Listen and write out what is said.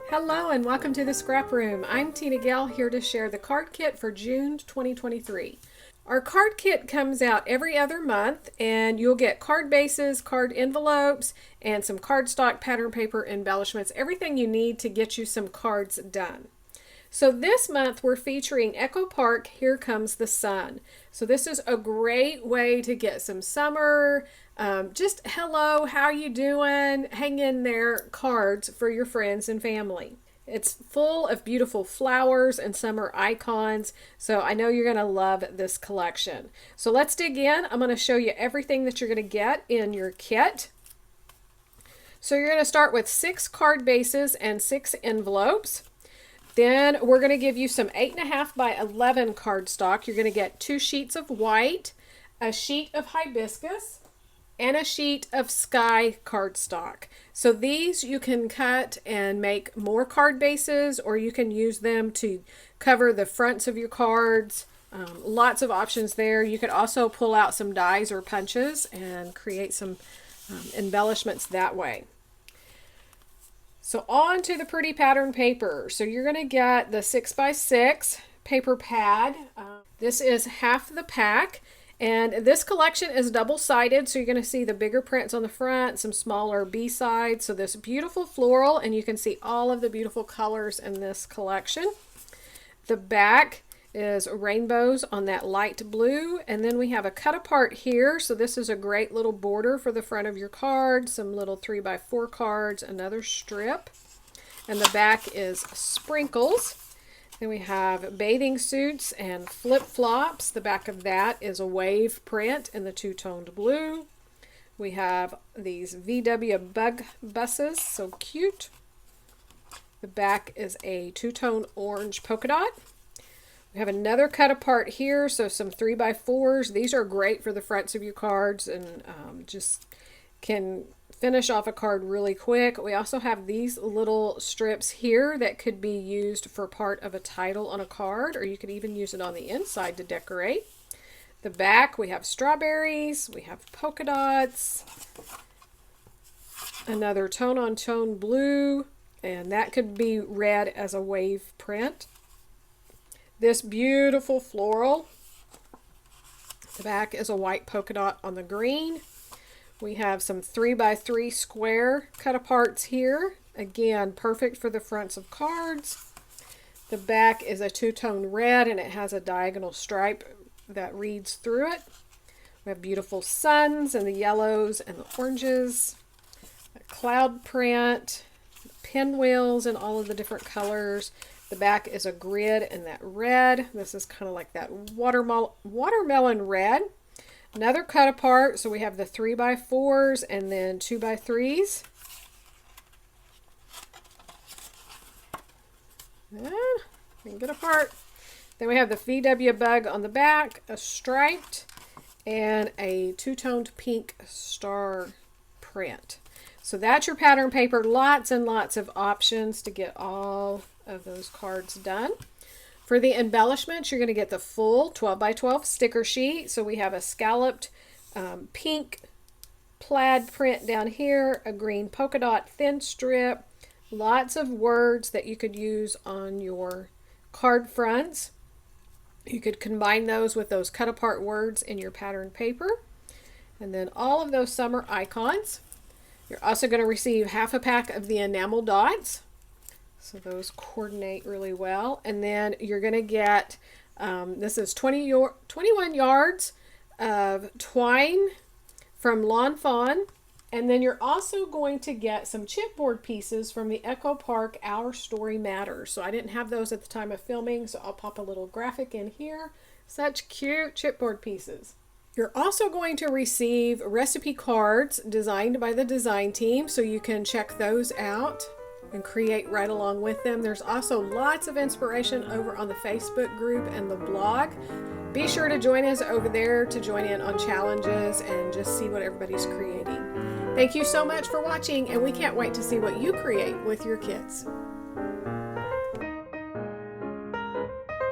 Hello and welcome to the Scrap Room. I'm Tina Gale, here to share the card kit for June 2023. Our card kit comes out every other month, and you'll get card bases, card envelopes, and some cardstock, pattern paper, embellishments, everything you need to get you some cards done. So this month we're featuring Echo Park, Here Comes the Sun. So this is a great way to get some summer, just hello, how you doing, hang in there cards for your friends and family. It's full of beautiful flowers and summer icons, so I know you're going to love this collection. So let's dig in. I'm going to show you everything that you're going to get in your kit. So you're going to start with 6 card bases and 6 envelopes. Then we're going to give you some 8.5 by 11 cardstock. You're going to get 2 sheets of white, a sheet of hibiscus, and a sheet of sky cardstock. So these you can cut and make more card bases, or you can use them to cover the fronts of your cards. Lots of options there. You could also pull out some dies or punches and create some embellishments that way. So on to the pretty pattern paper. So you're going to get the 6x6 paper pad. This is half the pack, and this collection is double-sided, so you're going to see the bigger prints on the front, some smaller B-sides. So this beautiful floral, and you can see all of the beautiful colors in this collection. The back is rainbows on that light blue, and then we have a cut apart here. So this is a great little border for the front of your card, some little 3x4 cards, another strip, and the back is sprinkles. Then we have bathing suits and flip-flops. The back of that is a wave print in the two-toned blue. We have these VW bug buses, so cute. The back is a two-tone orange polka dot. We have another cut apart here, so some 3x4s. These are great for the fronts of your cards and just can finish off a card really quick. We also have these little strips here that could be used for part of a title on a card, or you could even use it on the inside to decorate. The back, we have strawberries, we have polka dots, another tone-on-tone blue, and that could be read as a wave print. This beautiful floral. The back is a white polka dot on the green. We have some 3x3 square cut aparts here. Again, perfect for the fronts of cards. The back is a two-tone red, and it has a diagonal stripe that reads through it. We have beautiful suns and the yellows and the oranges. A cloud print, pinwheels in all of the different colors. The back is a grid in that red. This is kind of like that watermelon red. Another cut apart, so we have the 3x4s and then 2x3s. And we can get apart. Then we have the VW bug on the back, a striped, and a two-toned pink star print. So that's your pattern paper. Lots and lots of options to get all of those cards done. For the embellishments, you're going to get the full 12x12 sticker sheet. So we have a scalloped pink plaid print down here, a green polka dot thin strip, lots of words that you could use on your card fronts. You could combine those with those cut apart words in your pattern paper. And then all of those summer icons. You're also going to receive half a pack of the enamel dots. So those coordinate really well. And then you're going to get, this is 21 yards of twine from Lawn Fawn. And then you're also going to get some chipboard pieces from the Echo Park Our Story Matters. So I didn't have those at the time of filming, so I'll pop a little graphic in here. Such cute chipboard pieces. You're also going to receive recipe cards designed by the design team, so you can check those out and create right along with them. There's also lots of inspiration over on the Facebook group and the blog. Be sure to join us over there to join in on challenges and just see what everybody's creating. Thank you so much for watching, and we can't wait to see what you create with your kids.